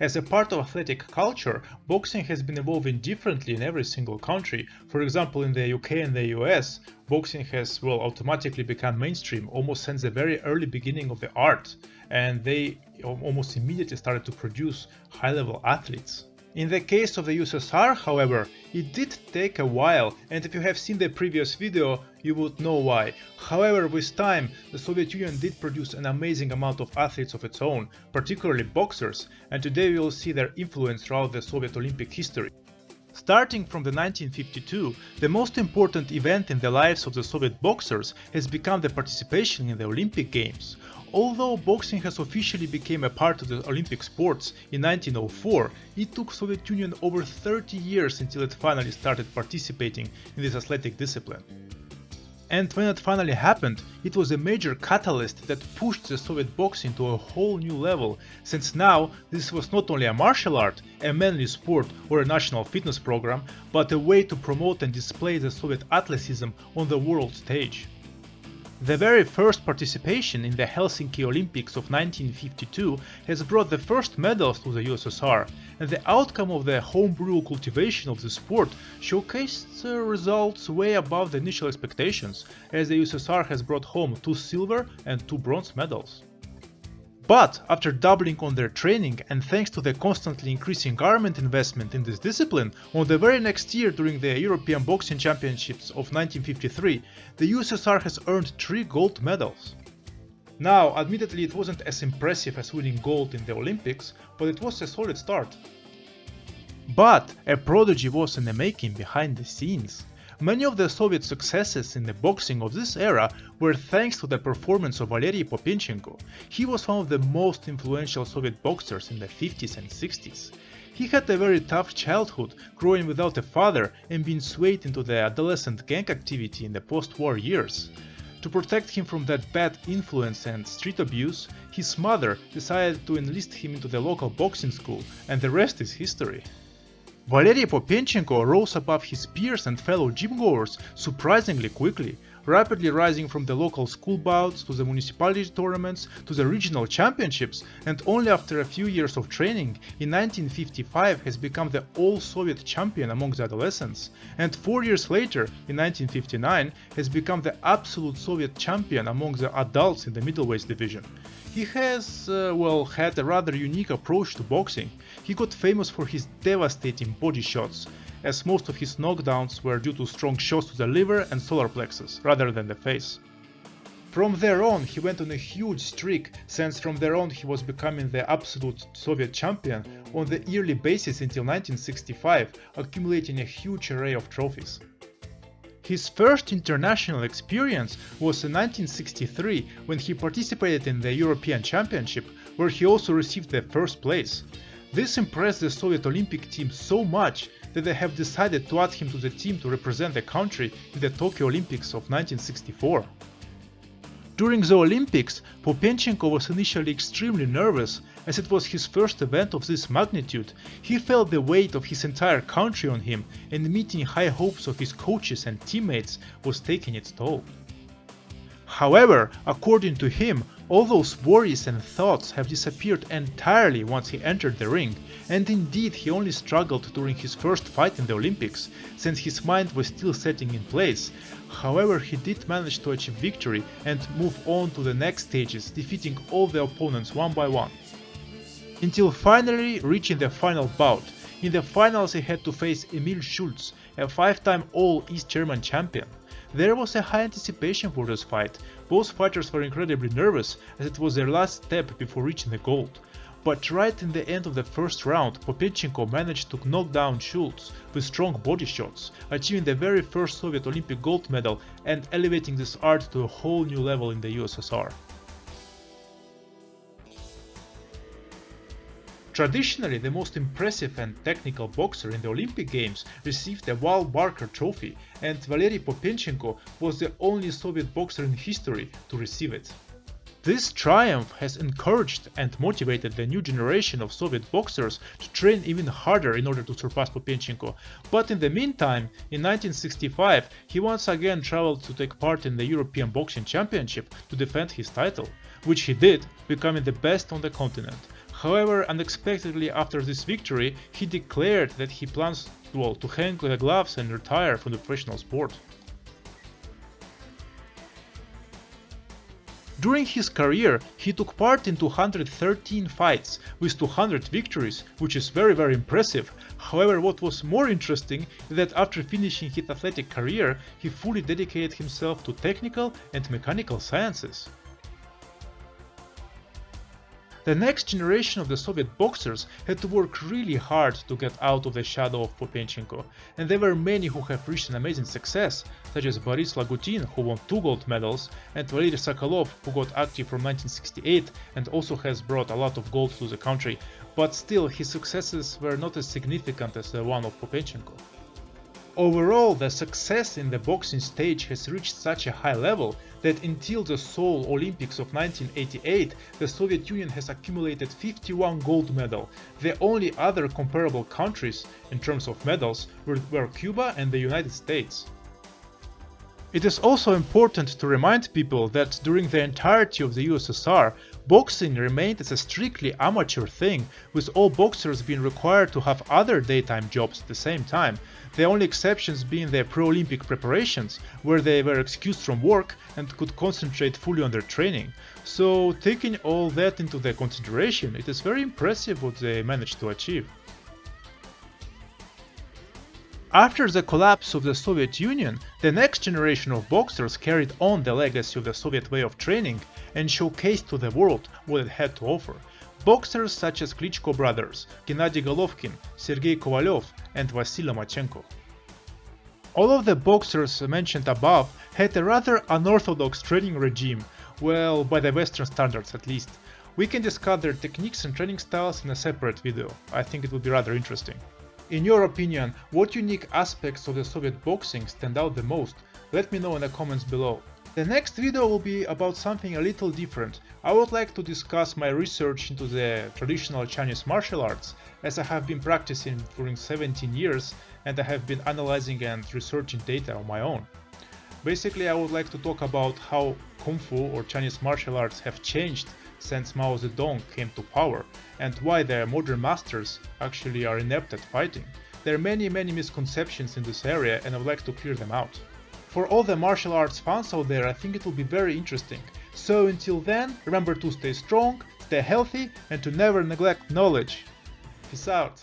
As a part of athletic culture, boxing has been evolving differently in every single country. For example, in the UK and the US, boxing has, automatically become mainstream almost since the very early beginning of the art, and they almost immediately started to produce high-level athletes. In the case of the USSR, however, it did take a while, and if you have seen the previous video, you would know why. However, with time, the Soviet Union did produce an amazing amount of athletes of its own, particularly boxers, and today we will see their influence throughout the Soviet Olympic history. Starting from the 1952, the most important event in the lives of the Soviet boxers has become the participation in the Olympic Games. Although boxing has officially become a part of the Olympic sports in 1904, it took Soviet Union over 30 years until it finally started participating in this athletic discipline. And when it finally happened, it was a major catalyst that pushed the Soviet boxing to a whole new level, since now this was not only a martial art, a manly sport or a national fitness program, but a way to promote and display the Soviet athleticism on the world stage. The very first participation in the Helsinki Olympics of 1952 has brought the first medals to the USSR, and the outcome of the homebrew cultivation of the sport showcased results way above the initial expectations, as the USSR has brought home 2 silver and 2 bronze medals. But after doubling on their training and thanks to the constantly increasing government investment in this discipline, on the very next year during the European Boxing Championships of 1953, the USSR has earned 3 gold medals. Now, admittedly it wasn't as impressive as winning gold in the Olympics, but it was a solid start. But a prodigy was in the making behind the scenes. Many of the Soviet successes in the boxing of this era were thanks to the performance of Vladimir Popinchenko. He was one of the most influential Soviet boxers in the 50s and 60s. He had a very tough childhood, growing without a father and being swayed into the adolescent gang activity in the post-war years. To protect him from that bad influence and street abuse, his mother decided to enlist him into the local boxing school, and the rest is history. Vladimir Popinchenko rose above his peers and fellow gym-goers surprisingly quickly, rapidly rising from the local school bouts to the municipality tournaments to the regional championships, and only after a few years of training, in 1955 has become the all-Soviet champion among the adolescents, and 4 years later, in 1959, has become the absolute Soviet champion among the adults in the middleweight division. He has, had a rather unique approach to boxing. He got famous for his devastating body shots, as most of his knockdowns were due to strong shots to the liver and solar plexus, rather than the face. From there on, he went on a huge streak, since from there on he was becoming the absolute Soviet champion on the yearly basis until 1965, accumulating a huge array of trophies. His first international experience was in 1963 when he participated in the European Championship, where he also received the first place. This impressed the Soviet Olympic team so much that they have decided to add him to the team to represent the country in the Tokyo Olympics of 1964. During the Olympics, Popinchenko was initially extremely nervous, as it was his first event of this magnitude. He felt the weight of his entire country on him, and meeting high hopes of his coaches and teammates was taking its toll. However, according to him, all those worries and thoughts have disappeared entirely once he entered the ring, and indeed he only struggled during his first fight in the Olympics, since his mind was still setting in place. However, he did manage to achieve victory and move on to the next stages, defeating all the opponents one by one, until finally reaching the final bout. In the finals he had to face Emil Schulz, a 5-time All-East German champion. There was a high anticipation for this fight. Both fighters were incredibly nervous, as it was their last step before reaching the gold. But right in the end of the first round, Popinchenko managed to knock down Schulz with strong body shots, achieving the very first Soviet Olympic gold medal and elevating this art to a whole new level in the USSR. Traditionally, the most impressive and technical boxer in the Olympic Games received a Val Barker trophy, and Valery Popinchenko was the only Soviet boxer in history to receive it. This triumph has encouraged and motivated the new generation of Soviet boxers to train even harder in order to surpass Popinchenko, but in the meantime, in 1965, he once again traveled to take part in the European Boxing Championship to defend his title, which he did, becoming the best on the continent. However, unexpectedly after this victory, he declared that he plans to hang the gloves and retire from the professional sport. During his career, he took part in 213 fights with 200 victories, which is very impressive. However, what was more interesting is that after finishing his athletic career, he fully dedicated himself to technical and mechanical sciences. The next generation of the Soviet boxers had to work really hard to get out of the shadow of Popinchenko, and there were many who have reached an amazing success, such as Boris Lagutin, who won 2 gold medals, and Valery Sokolov, who got active from 1968 and also has brought a lot of gold to the country, but still his successes were not as significant as the one of Popinchenko. Overall, the success in the boxing stage has reached such a high level that until the Seoul Olympics of 1988, the Soviet Union has accumulated 51 gold medals. The only other comparable countries in terms of medals were Cuba and the United States. It is also important to remind people that during the entirety of the USSR, boxing remained as a strictly amateur thing, with all boxers being required to have other daytime jobs at the same time, the only exceptions being their pro-Olympic preparations, where they were excused from work and could concentrate fully on their training. So, taking all that into the consideration, it is very impressive what they managed to achieve. After the collapse of the Soviet Union, the next generation of boxers carried on the legacy of the Soviet way of training and showcased to the world what it had to offer. Boxers such as Klitschko brothers, Gennady Golovkin, Sergei Kovalev, and Vasily Lomachenko. All of the boxers mentioned above had a rather unorthodox training regime, well, by the Western standards at least. We can discuss their techniques and training styles in a separate video. I think it would be rather interesting. In your opinion, what unique aspects of the Soviet boxing stand out the most? Let me know in the comments below. The next video will be about something a little different. I would like to discuss my research into the traditional Chinese martial arts, as I have been practicing during 17 years and I have been analyzing and researching data on my own. Basically, I would like to talk about how Kung Fu or Chinese martial arts have changed since Mao Zedong came to power, and why their modern masters actually are inept at fighting. There are many misconceptions in this area and I would like to clear them out. For all the martial arts fans out there, I think it will be very interesting. So until then, remember to stay strong, stay healthy, and to never neglect knowledge. Peace out.